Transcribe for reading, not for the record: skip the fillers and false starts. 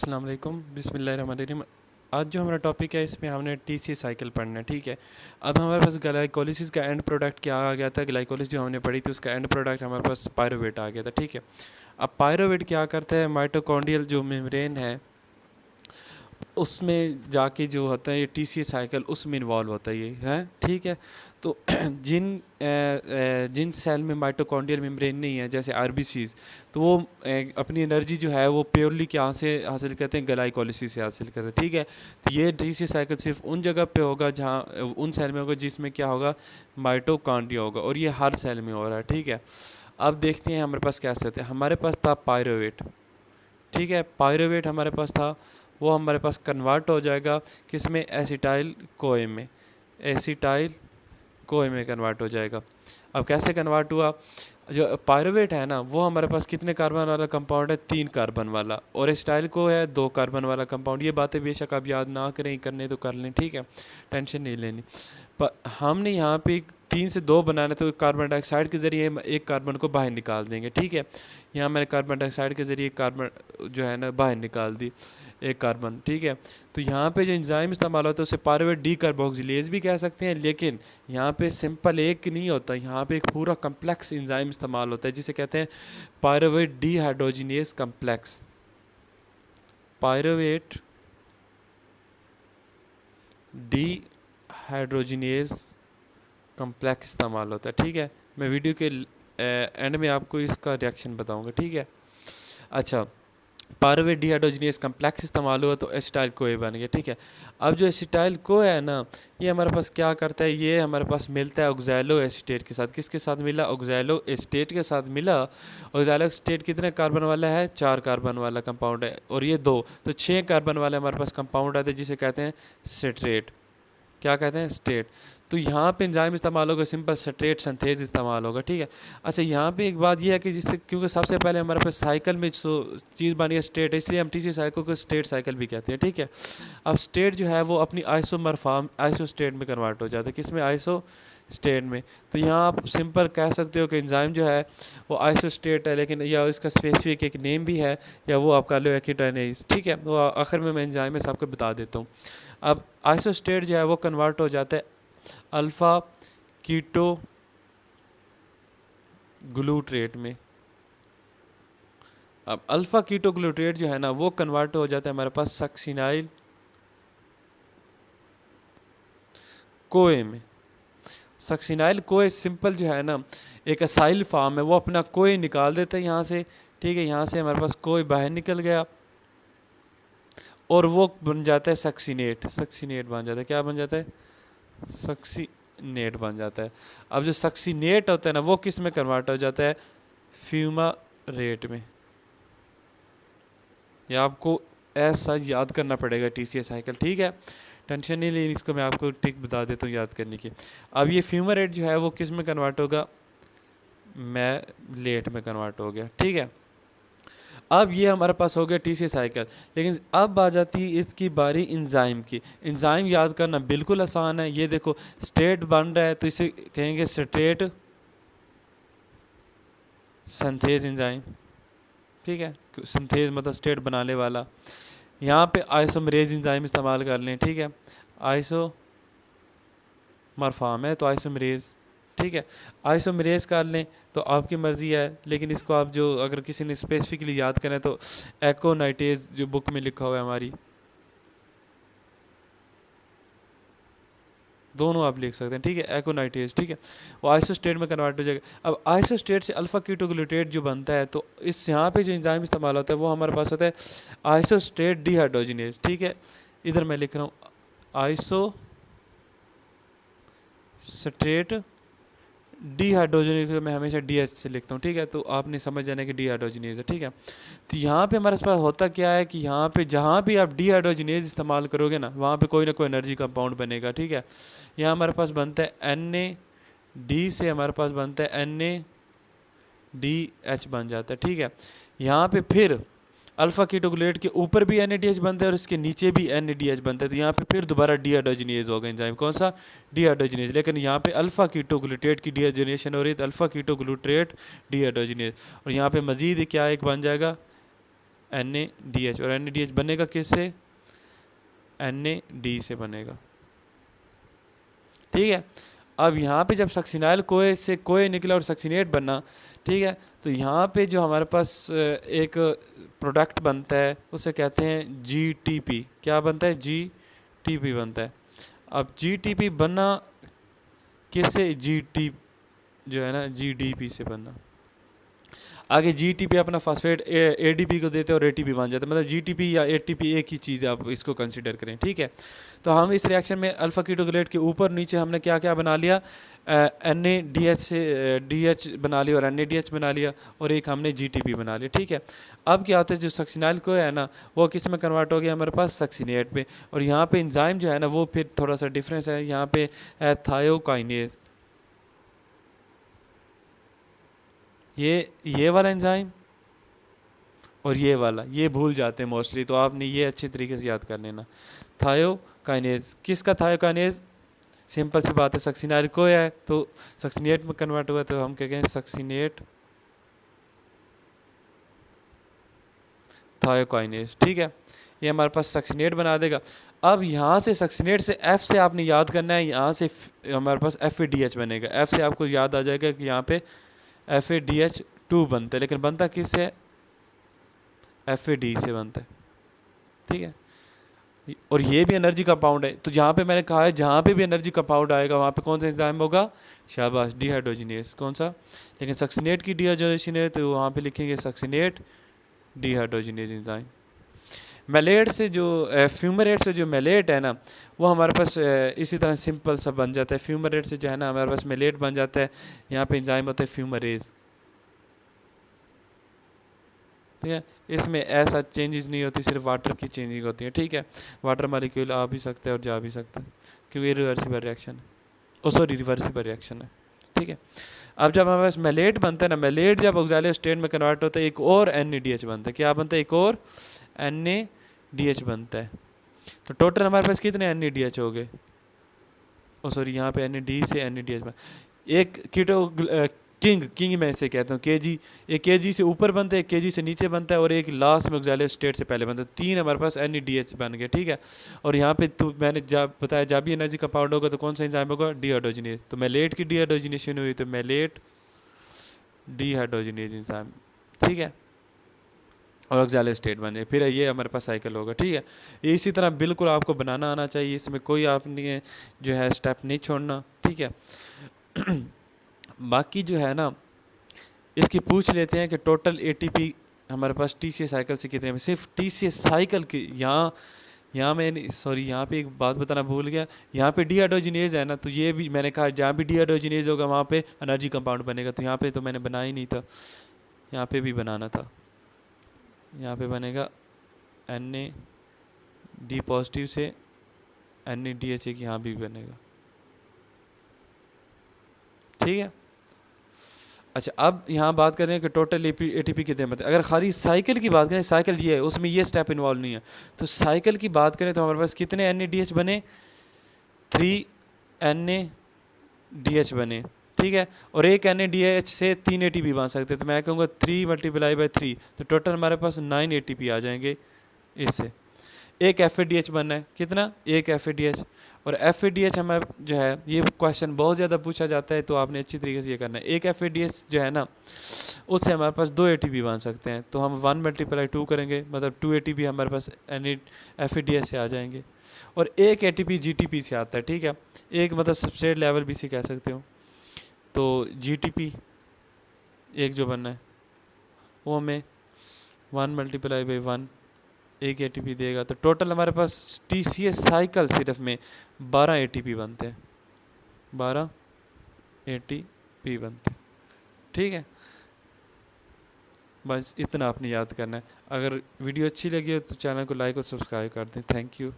अस्सलाम वालेकुम बिस्मिल्लाहिर्रहमानिर्रहीम। आज जो हमारा टॉपिक है इसमें हमने टीसीए साइकिल पढ़ना है, ठीक है। अब हमारे पास ग्लाइकोलिसिस का एंड प्रोडक्ट क्या आ गया था, ग्लाइकोलिस जो हमने पढ़ी थी उसका एंड प्रोडक्ट हमारे पास पायरोवेट आ गया था, ठीक है। अब पायरोवेट क्या करता है, माइटोकॉन्ड्रियल जो मेम्ब्रेन है उसमें जाके जो होता है ये टीसीए साइकिल उसमें इन्वॉल्व होता है, ये है ठीक है। तो जिन सेल में माइटोकॉन्ड्रियल मेम्ब्रेन नहीं है जैसे आरबीसीज, तो वो अपनी एनर्जी जो है वो प्योरली क्या से हासिल करते हैं, ग्लाइकोलिसिस से हासिल करते हैं, ठीक है। तो ये टीसीए साइकिल सिर्फ उन जगह पे होगा जहाँ उन सेल में होगा जिसमें क्या होगा, माइटोकॉन्ड्रिया होगा, और ये हर सेल में हो रहा है, ठीक है। अब देखते हैं हमारे पास कैसे होते हैं। हमारे पास था पायरोवेट, ठीक है। पायरोवेट हमारे पास था, वो हमारे पास कन्वर्ट हो जाएगा किस में, एसिटाइल कोए में, एसिटाइल कोए में कन्वर्ट हो जाएगा। अब कैसे कन्वर्ट हुआ, जो पायरोवेट है ना वो हमारे पास कितने कार्बन वाला कंपाउंड है, 3 कार्बन वाला, और एसिटाइल को है 2 कार्बन वाला कंपाउंड। ये बातें बेशक आप याद ना करें, करने तो कर लें, ठीक है, टेंशन नहीं लेनी। पर हमने यहाँ पे 3 से 2 बनाना, तो कार्बन डाइऑक्साइड के ज़रिए हम एक कार्बन को बाहर निकाल देंगे, ठीक है। यहाँ मैंने कार्बन डाइऑक्साइड के ज़रिए कार्बन जो है ना बाहर निकाल दी, एक कार्बन, ठीक है। तो यहाँ पे जो एंजाइम इस्तेमाल होता है उसे पायरुवेट डी कार्बोक्सिलेज भी कह सकते हैं, लेकिन यहाँ पे सिंपल एक नहीं होता, यहाँ पे एक पूरा कम्प्लेक्स एंजाइम इस्तेमाल होता है जिसे कहते हैं pyruvate dehydrogenase complex. Pyruvate dehydrogenase complex इस्तेमाल होता है, ठीक है। मैं वीडियो के एंड में आपको इसका रिएक्शन बताऊंगा, ठीक है। अच्छा, पायरुवेट डिहाइड्रोजिनेज कम्प्लेक्स इस्तेमाल हुआ तो एसिटाइल कोए बन गया, ठीक है। अब जो एसिटाइल को है ना, ये हमारे पास क्या करता है, ये हमारे पास मिलता है ऑक्सैलो एसीटेट के साथ। किसके साथ मिला, ऑक्सैलो एसीटेट के साथ मिला। ऑक्सैलो एसीटेट कितने कार्बन वाला है, 4 कार्बन वाला कंपाउंड है, और ये 2, तो 6 कार्बन वाले हमारे पास कंपाउंड आते हैं जिसे कहते हैं स्ट्रेट। क्या कहते हैं, स्टेट। तो यहाँ पे एंजाइम इस्तेमाल होगा, सिंपल स्ट्रेट सिंथेज इस्तेमाल होगा, ठीक है। अच्छा, यहाँ पे एक बात यह है कि जिससे, क्योंकि सबसे पहले हमारे पास साइकिल में जो चीज़ बनी है स्टेट, इसलिए हम टीसी साइकिल को स्टेट साइकिल भी कहते हैं, ठीक है। अब स्टेट जो है वो अपनी आइसोमर फॉर्म आइसो स्टेट में कन्वर्ट हो जाता है, किस में, आइसो स्टेट में। तो यहाँ आप सिंपल कह सकते हो कि एंजाइम जो है वो आइसो स्टेट है, लेकिन या इसका स्पेसिफिक एक नेम भी है, या वो आप कह लो एक्टिनेज, ठीक है। वो आखिर में मैं एंजाइम में सबको बता देता हूँ। अब आइसोस्टेट जो है वो कन्वर्ट हो जाता है अल्फ़ा कीटो ग्लूट्रेट में। अब अल्फ़ा कीटो ग्लूट्रेट जो है ना वो कन्वर्ट हो जाता है हमारे पास सक्सिनाइल कोए में। सक्सिनाइल कोए सिंपल जो है ना एक असाइल फॉर्म है, वो अपना कोए निकाल देता है यहाँ से, ठीक है। यहाँ से हमारे पास कोए बाहर निकल गया और वो बन जाता है सक्सिनेट, सक्सिनेट बन जाता है, क्या बन जाता है, सक्सीनेट बन जाता है। अब जो सक्सीनेट होता है ना वो किस में कन्वर्ट हो जाता है, फ्यूमारेट में। ये आपको ऐसा याद करना पड़ेगा टीसीएस साइकिल, ठीक है, टेंशन नहीं लेनी, इसको मैं आपको ट्रिक बता देता हूँ याद करने की। अब ये फ्यूमारेट जो है वो किस में कन्वर्ट होगा, मैलेट में कन्वर्ट हो गया, ठीक है। अब ये हमारे पास हो गया टीसी साइकिल, लेकिन अब आ जाती है इसकी बारी इंजाइम की। इंजाइम याद करना बिल्कुल आसान है, ये देखो स्टेट बन रहा है तो इसे कहेंगे स्ट्रेट सिंथेज इंजाइम, ठीक है। सिंथेज मतलब स्टेट बनाने वाला। यहाँ पे आइसोमरेज इंजाइम इस्तेमाल कर लें, ठीक है, आइसोमरफॉर्म है तो आइसोमरेज, ठीक है, आइसोमरेज कर लें तो आपकी मर्ज़ी है, लेकिन इसको आप जो अगर किसी ने स्पेसिफिकली याद करें तो एकोनाइटेज जो बुक में लिखा हुआ है हमारी, दोनों आप लिख सकते हैं, ठीक है, एकोनाइटेज, ठीक है, वो आइसोस्टेट में कन्वर्ट हो जाएगा। अब आइसोस्टेट से अल्फा कीटोग्लूटेट जो बनता है, तो इस यहाँ पे जो एंजाइम इस्तेमाल होता है वो हमारे पास होता है आइसोस्टेट डिहाइड्रोजिनेज, ठीक है। इधर मैं लिख रहा हूँ आइसोस्टेट डिहाइड्रोजनेज, मैं हमेशा डी से लिखता हूँ, ठीक है, तो आपने समझ जाना कि डिहाइड्रोजनेज है, ठीक है। तो यहाँ पे हमारे पास होता क्या है कि यहाँ पे जहाँ भी आप डिहाइड्रोजनेज इस्तेमाल करोगे ना वहाँ पे कोई ना कोई एनर्जी कंपाउंड बनेगा, ठीक है। यहाँ हमारे पास बनता है Na से हमारे पास बनता है NaDH बन जाता है, ठीक है। यहाँ पे फिर अल्फा कीटोग्लूटेट के ऊपर भी NADH बनता है और इसके नीचे भी NADH बनता है, तो यहाँ पे फिर दोबारा डिहाइड्रोजनेज होगा एंजाइम, कौन सा, डिहाइड्रोजनेज। लेकिन यहाँ पे अल्फा कीटोग्लूटेट की डिहाइड्रोजनेशन हो रही है तो अल्फा कीटोग्लूटेट डिहाइड्रोजनेज, और यहाँ पे मजीद क्या एक बन जाएगा NADH, और NADH बनेगा किससे? NAD से बनेगा, ठीक है। अब यहाँ पे जब सक्सिनाइल कोए से कोए निकला और सक्सिनेट बना, ठीक है, तो यहाँ पे जो हमारे पास एक प्रोडक्ट बनता है उसे कहते हैं GTP। क्या बनता है? GTP बनता है। अब GTP बनना किससे? GT जो है ना GDP से बनना। आगे GTP अपना फास्फेट ADP को देते हैं और ATP बन जाता है, मतलब GTP या ATP एक ही चीज़ है, आप इसको कंसिडर करें, ठीक है। तो हम इस रिएक्शन में अल्फा कीटोगुलेट के ऊपर नीचे हमने क्या क्या बना लिया? NADH से DH बना लिया और NADH बना लिया, और एक हमने GTP बना लिया, ठीक है। अब क्या होता है, जो सक्सिनाइल को है ना वो किस में कन्वर्ट हो गया हमारे पास? सक्सिनेट पे। और यहाँ पे एंजाइम जो है ना वो फिर थोड़ा सा डिफरेंस है, यहाँ पे थायोकाइनेज, ये वाला एंजाइम और ये वाला, ये भूल जाते हैं मोस्टली, तो आपने ये अच्छे तरीके से याद कर लेना। थायोकाइनेज, किसका थायोकाइनेज? सिंपल सी बात है, सक्सिनाइल को है तो सक्सिनेट में कन्वर्ट हुआ, तो हम क्या कहें? सक्सिनेट थायोकाइनेज, ठीक है। ये हमारे पास सक्सिनेट बना देगा। अब यहाँ से सक्सिनेट से F से आपने याद करना है, यहाँ से हमारे पास FADH बनेगा। F से आपको याद आ जाएगा कि यहाँ पे FADH2 बनता है, लेकिन बनता किससे? FAD से बनता है, ठीक है। और ये भी एनर्जी कंपाउंड है, तो जहाँ पे मैंने कहा है जहाँ पे भी एनर्जी कंपाउंड आएगा वहाँ पे कौन सा एंजाइम होगा? शाबाश, डिहाइड्रोजिनेज। कौन सा? लेकिन सक्सिनेट की डिहाइड्रोजनेशन है तो वहाँ पे लिखेंगे सक्सिनेट डिहाइड्रोजिनेज एंजाइम। मेलेट से जो फ्यूमरेट से जो मेलेट है ना वो हमारे पास इसी तरह सिंपल सा बन जाता है। फ्यूमरेट से जो है ना हमारे पास मेलेट बन जाता है, यहाँ पे एंजाइम होता है फ्यूमरेज, ठीक है। इसमें ऐसा चेंजेस नहीं होती, सिर्फ वाटर की चेंजिंग होती है, ठीक है। वाटर मॉलिक्यूल आ भी सकता है और जा भी सकता है, क्योंकि ये रिवर्सिबल रिएक्शन है, ओ सॉरी रिवर्सिबल रिएक्शन है, ठीक है। अब जब हमारे पास मेलेट बनता है ना, मेलेट जब ऑक्सैलिक स्टेट में कन्वर्ट होता है एक और NADH बनता है। क्या बनता है? एक और NADH बनता है। तो टोटल हमारे पास कितने NADH हो गए? ओ सॉरी, यहाँ पे NAD से NADH बन, एक कीटो किंग मैं इसे कहता हूँ, KG, एक KG से ऊपर बनता है, एक KG से नीचे बनता है, और एक लास्ट में ऑक्सैलिक स्टेट से पहले बनता है। तीन हमारे पास NADH बन गए, ठीक है। और यहाँ पे तो मैंने जब बताया जब भी एनर्जी कंपाउंड होगा तो कौन सा एंजाइम होगा? डिहाइड्रोजिनेज। तो मेलेट की डिहाइड्रोजिनेशन हुई तो मेलेट डिहाइड्रोजिनेज एंजाइम, ठीक है, और ऑक्सैलिक स्टेट बन जाए, फिर ये हमारे पास साइकिल होगा, ठीक है। इसी तरह बिल्कुल आपको बनाना आना चाहिए, इसमें कोई आपने जो है स्टेप नहीं छोड़ना, ठीक है। बाकी जो है ना इसकी पूछ लेते हैं कि टोटल ATP हमारे पास TCA साइकिल से कितने में? सिर्फ TCA साइकिल की यहाँ मैं सॉरी यहाँ पे एक बात बताना भूल गया, यहाँ पे डिहाइड्रोजिनेज है ना, तो ये भी मैंने कहा जहाँ भी डिहाइड्रोजिनेज होगा वहाँ पे एनर्जी कंपाउंड बनेगा, तो यहाँ पे तो मैंने बनाया ही नहीं था, यहाँ पे भी बनाना था। यहाँ पे बनेगा NAD पॉजिटिव से NADH, एक यहाँ भी बनेगा, ठीक है। अच्छा, अब यहाँ बात करें कि टोटल ATP कितने बनते हैं। अगर खाली साइकिल की बात करें, साइकिल ये है, उसमें ये स्टेप इन्वॉल्व नहीं है, तो साइकिल की बात करें तो हमारे पास कितने NADH बने? 3 NADH बने, ठीक है। और एक NADH से 3 ATP बन सकते हैं, तो मैं कहूँगा 3 × 3, तो टोटल हमारे पास 9 ATP आ जाएंगे इससे। एक FADH बनना है, कितना? एक FADH। और FADH हमें जो है ये क्वेश्चन बहुत ज़्यादा पूछा जाता है, तो आपने अच्छी तरीके से ये करना है। एक FADH जो है ना उससे हमारे पास 2 ATP बन सकते हैं, तो हम 1 × 2 करेंगे, मतलब 2 ATP हमारे पास FADH से आ जाएंगे। और एक ATP GTP से आता है, ठीक है, एक मतलब सबस्ट्रेट लेवल भी से कह सकते हो। तो GTP एक जो बनना है वो हमें 1 × 1 एक ATP देगा, तो टोटल हमारे पास TCA साइकिल सिर्फ में 12 ATP बनते हैं, 12 ATP बनते हैं, ठीक है। बस इतना आपने याद करना है। अगर वीडियो अच्छी लगी हो तो चैनल को लाइक और सब्सक्राइब कर दें। Thank you.